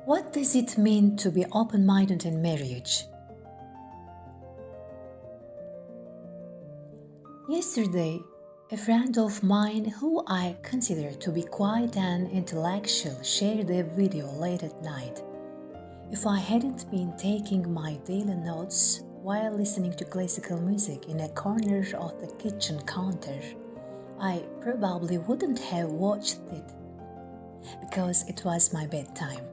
What does it mean to be open-minded in marriage? Yesterday, a friend of mine who I consider to be quite an intellectual shared a video late at night. If I hadn't been taking my daily notes while listening to classical music in a corner of the kitchen counter, I probably wouldn't have watched it because it was my bedtime.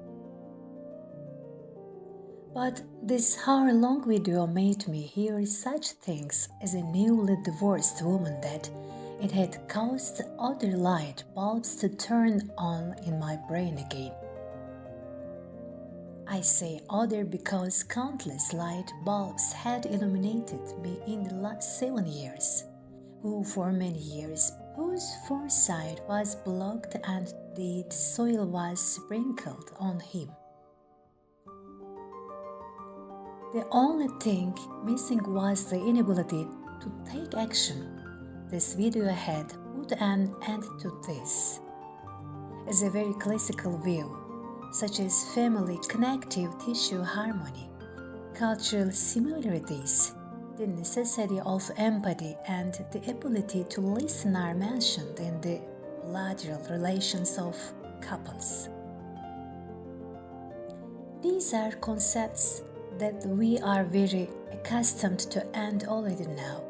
But this hour-long video made me hear such things as a newly divorced woman that it had caused other light bulbs to turn on in my brain again. I say other because countless light bulbs had illuminated me in the last 7 years, whose foresight was blocked and the soil was sprinkled on him. The only thing missing was the inability to take action. This video had put an end to this. As a very classical view, such as family connective tissue harmony, cultural similarities, the necessity of empathy and the ability to listen are mentioned in the bilateral relations of couples. These are concepts that we are very accustomed to and already know.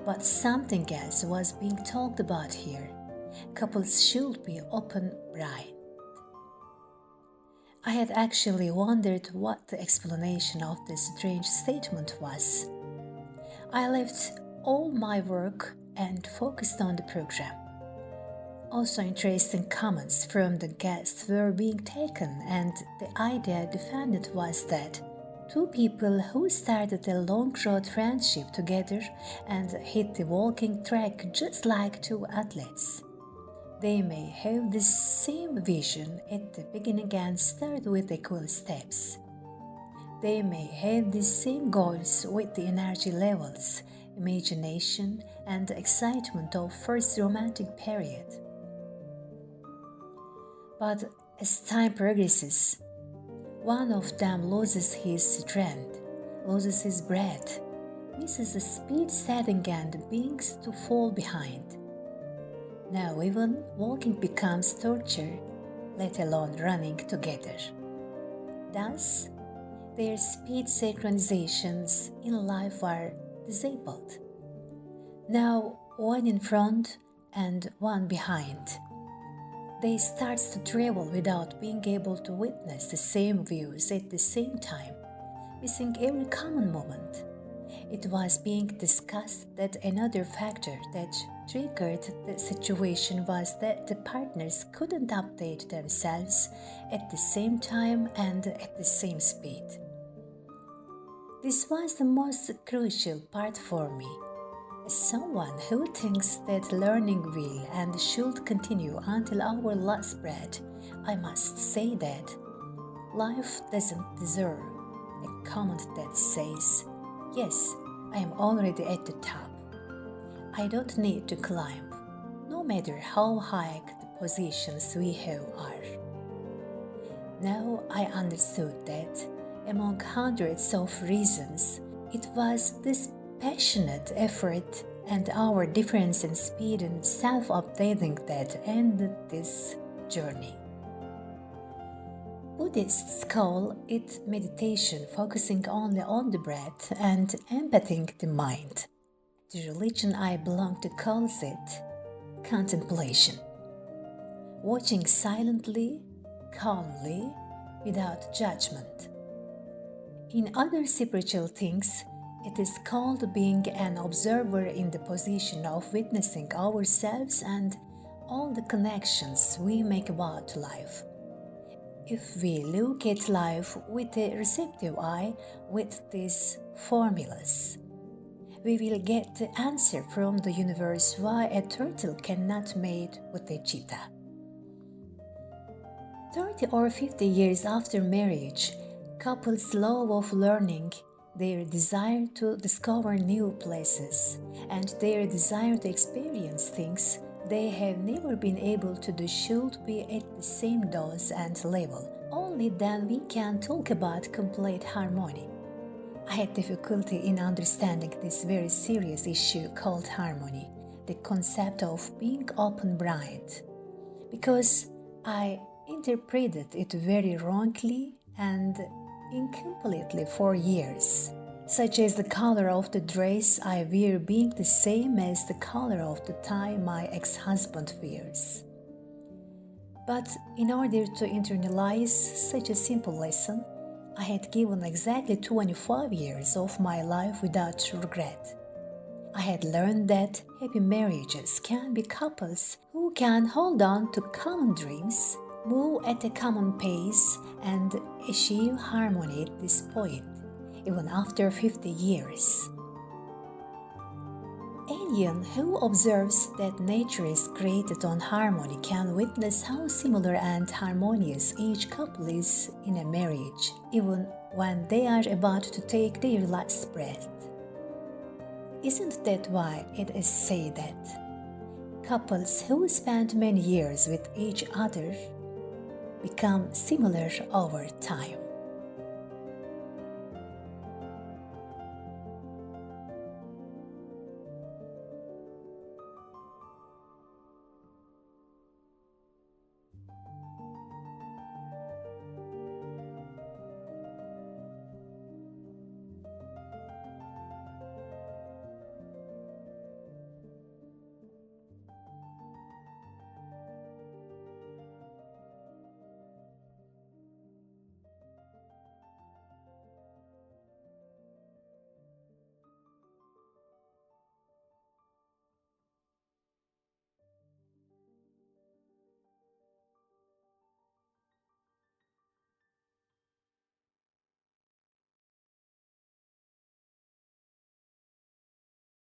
But something else was being talked about here. Couples should be open-minded. I had actually wondered what the explanation of this strange statement was. I left all my work and focused on the program. Also interesting comments from the guests were being taken, and the idea defended was that two people who started a long road friendship together and hit the walking track just like two athletes. They may have the same vision at the beginning and start with equal steps. They may have the same goals with the energy levels, imagination, and excitement of first romantic period. But as time progresses, one of them loses his strength, loses his breath, misses the speed setting and begins to fall behind. Now even walking becomes torture, let alone running together. Thus, their speed synchronizations in life are disabled. Now one in front and one behind. They start to travel without being able to witness the same views at the same time, missing every common moment. It was being discussed that another factor that triggered the situation was that the partners couldn't update themselves at the same time and at the same speed. This was the most crucial part for me. As someone who thinks that learning will and should continue until our last breath, I must say that life doesn't deserve a comment that says, "Yes, I am already at the top. I don't need to climb, no matter how high the positions we have are." Now I understood that, among hundreds of reasons, it was this passionate effort and our difference in speed and self-updating that ended this journey. Buddhists call it meditation, focusing only on the breath and emptying the mind. The religion I belong to calls it contemplation. Watching silently, calmly, without judgment. In other spiritual things, it is called being an observer in the position of witnessing ourselves and all the connections we make about life. If we look at life with a receptive eye with these formulas, we will get the answer from the universe why a turtle cannot mate with a cheetah. 30 or 50 years after marriage, couples' love of learning, their desire to discover new places, and their desire to experience things they have never been able to do should be at the same dose and level, Only then we can talk about complete harmony. I had difficulty in understanding this very serious issue called harmony, the concept of being open-brained, because I interpreted it very wrongly and incompletely for years, such as the color of the dress I wear being the same as the color of the tie my ex-husband wears. But in order to internalize such a simple lesson, I had given exactly 25 years of my life without regret. I had learned that happy marriages can be couples who can hold on to common dreams, move at a common pace, and achieve harmony at this point, even after 50 years. Anyone who observes that nature is created on harmony can witness how similar and harmonious each couple is in a marriage, even when they are about to take their last breath. Isn't that why it is said that couples who spend many years with each other become similar over time?